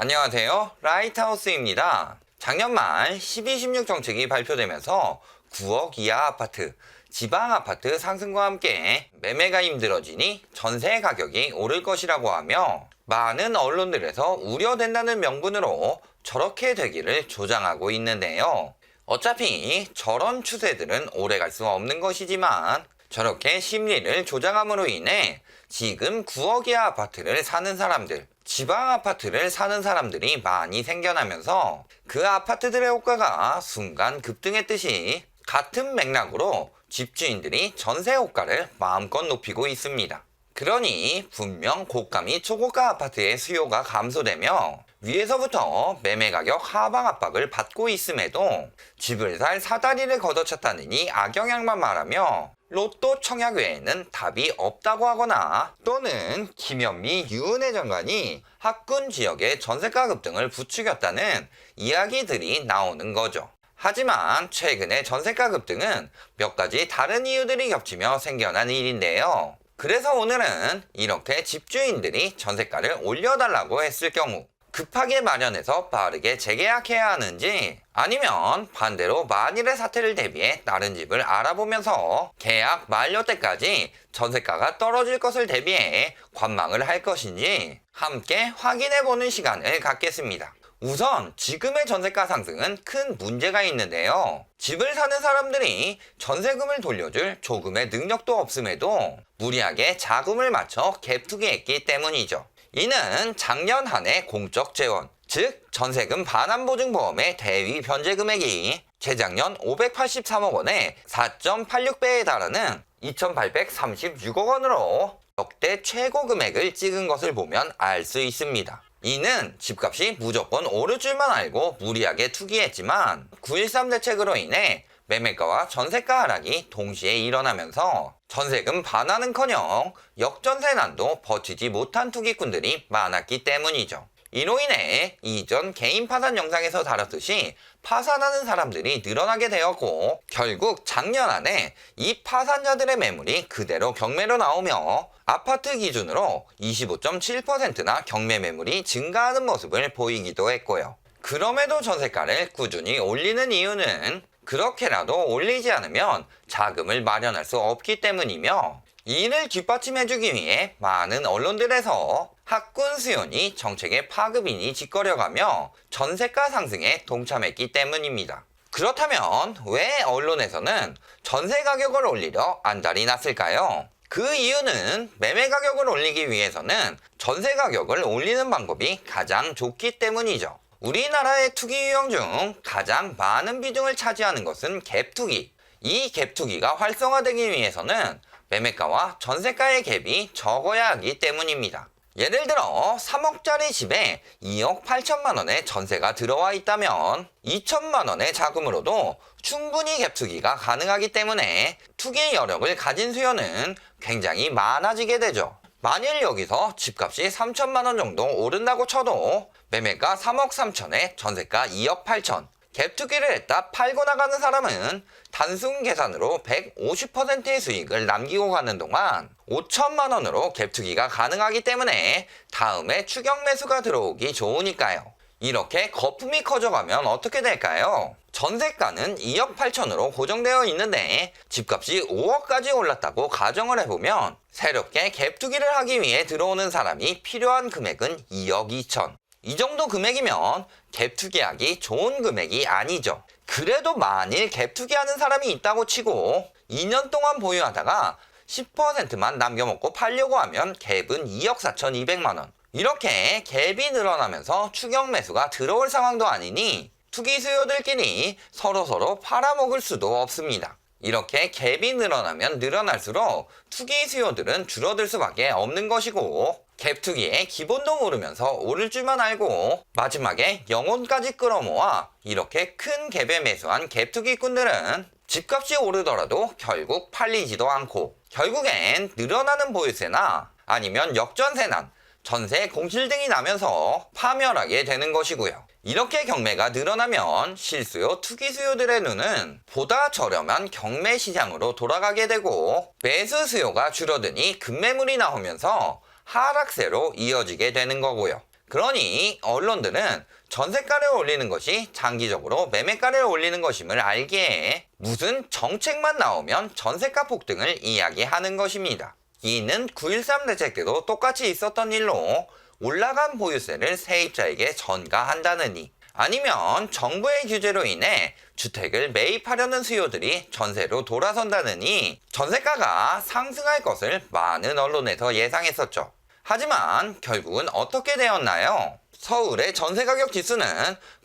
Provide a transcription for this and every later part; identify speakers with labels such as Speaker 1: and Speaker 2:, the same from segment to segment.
Speaker 1: 안녕하세요. 라이트하우스입니다. 작년 말 12.16 정책이 발표되면서 9억 이하 아파트, 지방 아파트 상승과 함께 매매가 힘들어지니 전세 가격이 오를 것이라고 하며 많은 언론들에서 우려된다는 명분으로 저렇게 되기를 조장하고 있는데요. 어차피 저런 추세들은 오래 갈 수 없는 것이지만 저렇게 심리를 조장함으로 인해 지금 9억 이하 아파트를 사는 사람들, 지방 아파트를 사는 사람들이 많이 생겨나면서 그 아파트들의 호가가 순간 급등했듯이 같은 맥락으로 집주인들이 전세 호가를 마음껏 높이고 있습니다. 그러니 분명 고가 및 초고가 아파트의 수요가 감소되며 위에서부터 매매 가격 하방 압박을 받고 있음에도 집을 살 사다리를 걷어찼다느니 악영향만 말하며 로또 청약 외에는 답이 없다고 하거나 또는 김현미 유은혜 장관이 학군 지역의 전세가 급등을 부추겼다는 이야기들이 나오는 거죠. 하지만 최근의 전세가 급등은 몇 가지 다른 이유들이 겹치며 생겨난 일인데요. 그래서 오늘은 이렇게 집주인들이 전세가를 올려달라고 했을 경우 급하게 마련해서 빠르게 재계약해야 하는지 아니면 반대로 만일의 사태를 대비해 다른 집을 알아보면서 계약 만료 때까지 전세가가 떨어질 것을 대비해 관망을 할 것인지 함께 확인해보는 시간을 갖겠습니다. 우선 지금의 전세가 상승은 큰 문제가 있는데요. 집을 사는 사람들이 전세금을 돌려줄 조금의 능력도 없음에도 무리하게 자금을 맞춰 갭투기했기 때문이죠. 이는 작년 한 해 공적 재원, 즉 전세금 반환보증보험의 대위 변제 금액이 재작년 583억 원의 4.86배에 달하는 2,836억 원으로 역대 최고 금액을 찍은 것을 보면 알 수 있습니다. 이는 집값이 무조건 오를 줄만 알고 무리하게 투기했지만 9.13 대책으로 인해 매매가와 전세가 하락이 동시에 일어나면서 전세금 반환은커녕 역전세난도 버티지 못한 투기꾼들이 많았기 때문이죠. 이로 인해 이전 개인 파산 영상에서 다뤘듯이 파산하는 사람들이 늘어나게 되었고 결국 작년 안에 이 파산자들의 매물이 그대로 경매로 나오며 아파트 기준으로 25.7%나 경매 매물이 증가하는 모습을 보이기도 했고요. 그럼에도 전세가를 꾸준히 올리는 이유는 그렇게라도 올리지 않으면 자금을 마련할 수 없기 때문이며 이를 뒷받침해주기 위해 많은 언론들에서 학군 수요니 정책의 파급이니 짓거려가며 전세가 상승에 동참했기 때문입니다. 그렇다면 왜 언론에서는 전세 가격을 올리려 안달이 났을까요? 그 이유는 매매 가격을 올리기 위해서는 전세 가격을 올리는 방법이 가장 좋기 때문이죠. 우리나라의 투기 유형 중 가장 많은 비중을 차지하는 것은 갭투기. 이 갭투기가 활성화되기 위해서는 매매가와 전세가의 갭이 적어야 하기 때문입니다. 예를 들어 3억짜리 집에 2억 8천만 원의 전세가 들어와 있다면 2천만 원의 자금으로도 충분히 갭투기가 가능하기 때문에 투기 여력을 가진 수요는 굉장히 많아지게 되죠. 만일 여기서 집값이 3천만 원 정도 오른다고 쳐도 매매가 3억 3천에 전세가 2억 8천, 갭투기를 했다 팔고 나가는 사람은 단순 계산으로 150%의 수익을 남기고 가는 동안 5천만 원으로 갭투기가 가능하기 때문에 다음에 추격 매수가 들어오기 좋으니까요. 이렇게 거품이 커져가면 어떻게 될까요? 전세가는 2억 8천으로 고정되어 있는데 집값이 5억까지 올랐다고 가정을 해보면 새롭게 갭투기를 하기 위해 들어오는 사람이 필요한 금액은 2억 2천. 이 정도 금액이면 갭투기하기 좋은 금액이 아니죠. 그래도 만일 갭투기하는 사람이 있다고 치고 2년 동안 보유하다가 10%만 남겨먹고 팔려고 하면 갭은 2억 4,200만 원. 이렇게 갭이 늘어나면서 추격 매수가 들어올 상황도 아니니 투기 수요들끼리 서로서로 팔아먹을 수도 없습니다. 이렇게 갭이 늘어나면 늘어날수록 투기 수요들은 줄어들 수밖에 없는 것이고 갭투기의 기본도 모르면서 오를 줄만 알고 마지막에 영혼까지 끌어모아 이렇게 큰 갭에 매수한 갭투기꾼들은 집값이 오르더라도 결국 팔리지도 않고 결국엔 늘어나는 보유세나 아니면 역전세난, 전세 공실 등이 나면서 파멸하게 되는 것이고요. 이렇게 경매가 늘어나면 실수요 투기 수요들의 눈은 보다 저렴한 경매 시장으로 돌아가게 되고 매수 수요가 줄어드니 급매물이 나오면서 하락세로 이어지게 되는 거고요. 그러니 언론들은 전세가를 올리는 것이 장기적으로 매매가를 올리는 것임을 알기에 무슨 정책만 나오면 전세가 폭등을 이야기하는 것입니다. 이는 9.13 대책 때도 똑같이 있었던 일로 올라간 보유세를 세입자에게 전가한다느니, 아니면 정부의 규제로 인해 주택을 매입하려는 수요들이 전세로 돌아선다느니 전세가가 상승할 것을 많은 언론에서 예상했었죠. 하지만 결국은 어떻게 되었나요? 서울의 전세가격 지수는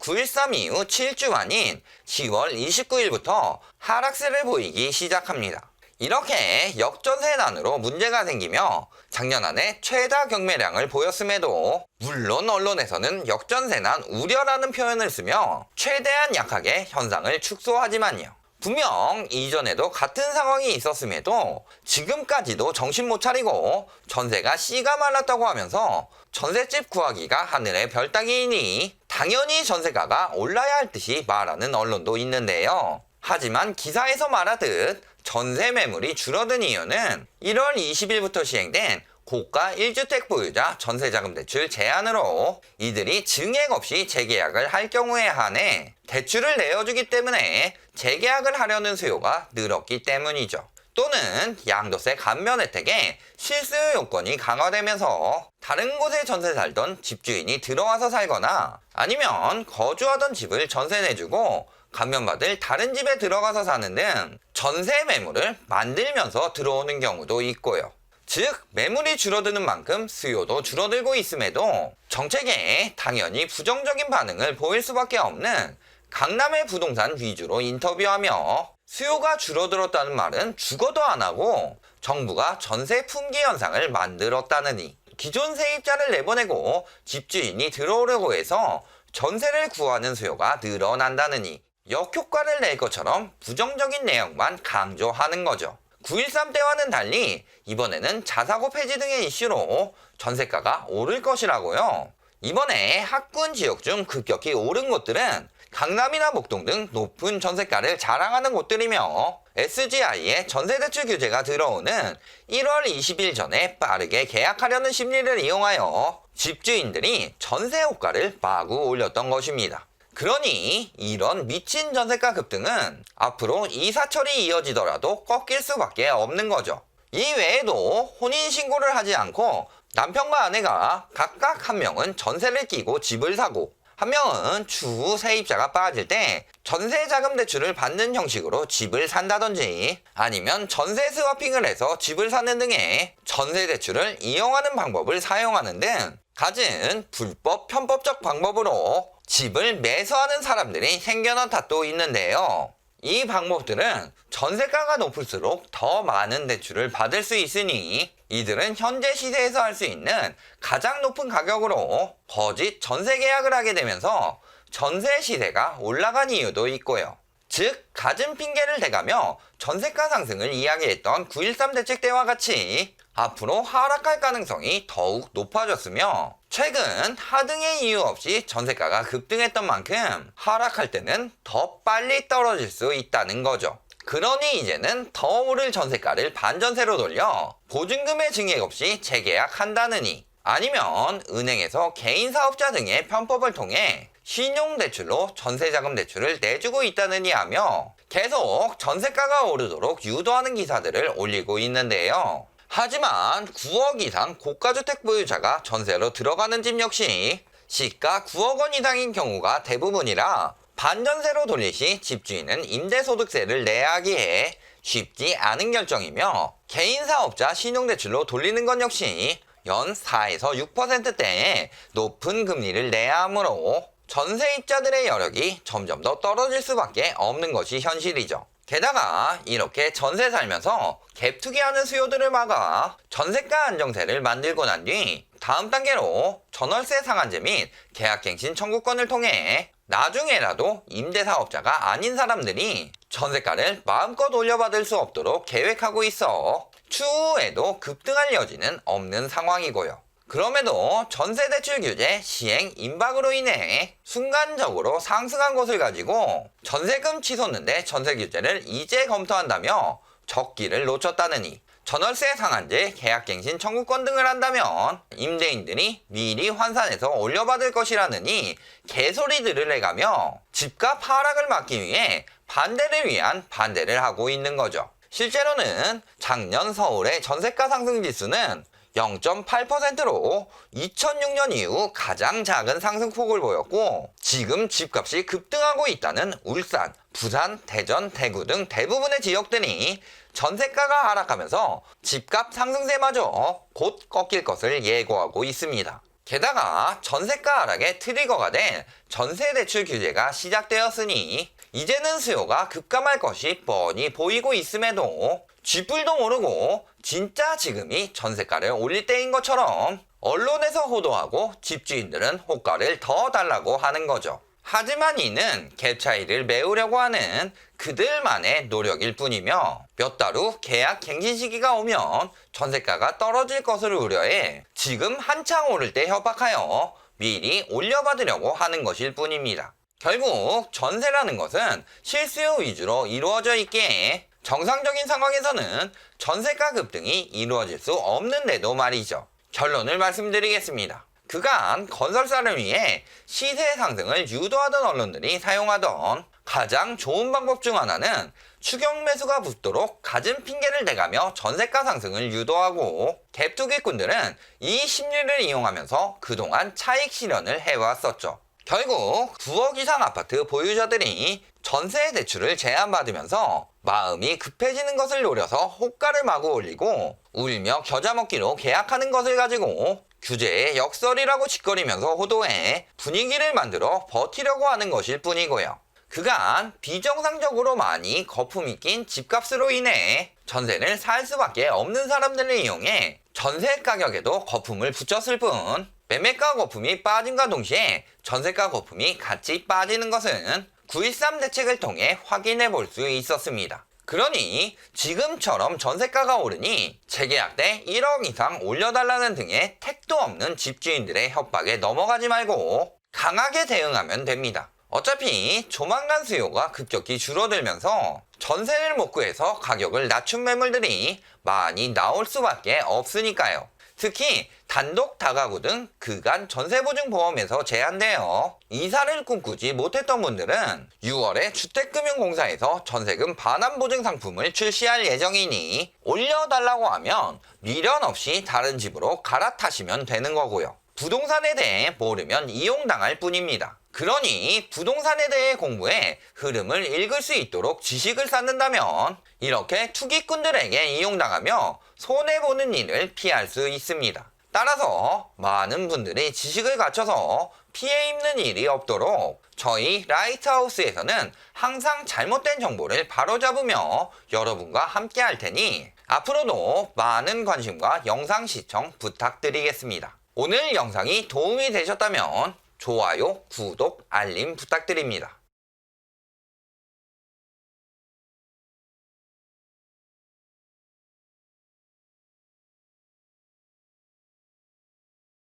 Speaker 1: 9.13 이후 7주 만인 10월 29일부터 하락세를 보이기 시작합니다. 이렇게 역전세난으로 문제가 생기며 작년 안에 최다 경매량을 보였음에도 물론 언론에서는 역전세난 우려라는 표현을 쓰며 최대한 약하게 현상을 축소하지만요. 분명 이전에도 같은 상황이 있었음에도 지금까지도 정신 못 차리고 전세가 씨가 말랐다고 하면서 전셋집 구하기가 하늘의 별 따기이니 당연히 전세가가 올라야 할 듯이 말하는 언론도 있는데요. 하지만 기사에서 말하듯 전세 매물이 줄어든 이유는 1월 20일부터 시행된 고가 1주택 보유자 전세자금 대출 제한으로 이들이 증액 없이 재계약을 할 경우에 한해 대출을 내어주기 때문에 재계약을 하려는 수요가 늘었기 때문이죠. 또는 양도세 감면 혜택에 실수요 요건이 강화되면서 다른 곳에 전세 살던 집주인이 들어와서 살거나 아니면 거주하던 집을 전세 내주고 감면받을 다른 집에 들어가서 사는 등 전세 매물을 만들면서 들어오는 경우도 있고요. 즉 매물이 줄어드는 만큼 수요도 줄어들고 있음에도 정책에 당연히 부정적인 반응을 보일 수밖에 없는 강남의 부동산 위주로 인터뷰하며 수요가 줄어들었다는 말은 죽어도 안 하고 정부가 전세 품귀 현상을 만들었다느니, 기존 세입자를 내보내고 집주인이 들어오려고 해서 전세를 구하는 수요가 늘어난다느니 역효과를 낼 것처럼 부정적인 내용만 강조하는 거죠. 9.13 때와는 달리 이번에는 자사고 폐지 등의 이슈로 전세가가 오를 것이라고요. 이번에 학군 지역 중 급격히 오른 곳들은 강남이나 목동 등 높은 전세가를 자랑하는 곳들이며 SGI의 전세대출 규제가 들어오는 1월 20일 전에 빠르게 계약하려는 심리를 이용하여 집주인들이 전세 호가를 마구 올렸던 것입니다. 그러니 이런 미친 전세가 급등은 앞으로 이사철이 이어지더라도 꺾일 수밖에 없는 거죠. 이 외에도 혼인신고를 하지 않고 남편과 아내가 각각 한 명은 전세를 끼고 집을 사고 한 명은 추후 세입자가 빠질 때 전세자금 대출을 받는 형식으로 집을 산다든지 아니면 전세 스와핑을 해서 집을 사는 등의 전세 대출을 이용하는 방법을 사용하는 등 갖은 불법 편법적 방법으로 집을 매수하는 사람들이 생겨난 탓도 있는데요. 이 방법들은 전세가가 높을수록 더 많은 대출을 받을 수 있으니 이들은 현재 시세에서 할 수 있는 가장 높은 가격으로 거짓 전세 계약을 하게 되면서 전세 시세가 올라간 이유도 있고요. 즉 갖은 핑계를 대가며 전세가 상승을 이야기했던 9.13 대책 때와 같이 앞으로 하락할 가능성이 더욱 높아졌으며 최근 하등의 이유 없이 전세가가 급등했던 만큼 하락할 때는 더 빨리 떨어질 수 있다는 거죠. 그러니 이제는 더 오를 전세가를 반전세로 돌려 보증금의 증액 없이 재계약한다느니 아니면 은행에서 개인 사업자 등의 편법을 통해 신용대출로 전세자금 대출을 내주고 있다느니 하며 계속 전세가가 오르도록 유도하는 기사들을 올리고 있는데요. 하지만 9억 이상 고가주택 보유자가 전세로 들어가는 집 역시 시가 9억 원 이상인 경우가 대부분이라 반전세로 돌릴 시 집주인은 임대소득세를 내야 하기에 쉽지 않은 결정이며 개인 사업자 신용대출로 돌리는 것 역시 연 4에서 6%대의 높은 금리를 내야 하므로 전세입자들의 여력이 점점 더 떨어질 수밖에 없는 것이 현실이죠. 게다가 이렇게 전세 살면서 갭 투기하는 수요들을 막아 전세가 안정세를 만들고 난 뒤 다음 단계로 전월세 상한제 및 계약갱신 청구권을 통해 나중에라도 임대사업자가 아닌 사람들이 전세가를 마음껏 올려받을 수 없도록 계획하고 있어 추후에도 급등할 여지는 없는 상황이고요. 그럼에도 전세대출 규제 시행 임박으로 인해 순간적으로 상승한 것을 가지고 전세금 치솟는데 전세규제를 이제 검토한다며 적기를 놓쳤다느니 전월세 상한제, 계약갱신 청구권 등을 한다면 임대인들이 미리 환산해서 올려받을 것이라느니 개소리들을 해가며 집값 하락을 막기 위해 반대를 위한 반대를 하고 있는 거죠. 실제로는 작년 서울의 전세가 상승 지수는 0.8%로 2006년 이후 가장 작은 상승폭을 보였고, 지금 집값이 급등하고 있다는 울산, 부산, 대전, 대구 등 대부분의 지역들이 전세가가 하락하면서 집값 상승세마저 곧 꺾일 것을 예고하고 있습니다. 게다가 전세가 하락의 트리거가 된 전세대출 규제가 시작되었으니 이제는 수요가 급감할 것이 뻔히 보이고 있음에도 쥐뿔도 모르고 진짜 지금이 전세가를 올릴 때인 것처럼 언론에서 호도하고 집주인들은 호가를 더 달라고 하는 거죠. 하지만 이는 갭 차이를 메우려고 하는 그들만의 노력일 뿐이며 몇 달 후 계약 갱신 시기가 오면 전세가가 떨어질 것을 우려해 지금 한창 오를 때 협박하여 미리 올려받으려고 하는 것일 뿐입니다. 결국 전세라는 것은 실수요 위주로 이루어져 있기에 정상적인 상황에서는 전세가 급등이 이루어질 수 없는데도 말이죠. 결론을 말씀드리겠습니다. 그간 건설사를 위해 시세 상승을 유도하던 언론들이 사용하던 가장 좋은 방법 중 하나는 추경 매수가 붙도록 갖은 핑계를 대가며 전세가 상승을 유도하고 갭 투기꾼들은 이 심리를 이용하면서 그동안 차익 실현을 해왔었죠. 결국 9억 이상 아파트 보유자들이 전세 대출을 제한받으면서 마음이 급해지는 것을 노려서 호가를 마구 올리고 울며 겨자 먹기로 계약하는 것을 가지고 규제의 역설이라고 짓거리면서 호도해 분위기를 만들어 버티려고 하는 것일 뿐이고요. 그간 비정상적으로 많이 거품이 낀 집값으로 인해 전세를 살 수밖에 없는 사람들을 이용해 전세 가격에도 거품을 붙였을 뿐, 매매가 거품이 빠짐과 동시에 전세가 거품이 같이 빠지는 것은 9.13 대책을 통해 확인해 볼 수 있었습니다. 그러니 지금처럼 전세가가 오르니 재계약 때 1억 이상 올려달라는 등의 택도 없는 집주인들의 협박에 넘어가지 말고 강하게 대응하면 됩니다. 어차피 조만간 수요가 급격히 줄어들면서 전세를 못 구해서 가격을 낮춘 매물들이 많이 나올 수밖에 없으니까요. 특히 단독 다가구 등 그간 전세보증보험에서 제한되어 이사를 꿈꾸지 못했던 분들은 6월에 주택금융공사에서 전세금 반환보증 상품을 출시할 예정이니 올려달라고 하면 미련 없이 다른 집으로 갈아타시면 되는 거고요. 부동산에 대해 모르면 이용당할 뿐입니다. 그러니 부동산에 대해 공부해 흐름을 읽을 수 있도록 지식을 쌓는다면 이렇게 투기꾼들에게 이용당하며 손해보는 일을 피할 수 있습니다. 따라서 많은 분들이 지식을 갖춰서 피해 입는 일이 없도록 저희 라이트하우스에서는 항상 잘못된 정보를 바로잡으며 여러분과 함께 할 테니 앞으로도 많은 관심과 영상 시청 부탁드리겠습니다. 오늘 영상이 도움이 되셨다면 좋아요, 구독, 알림 부탁드립니다.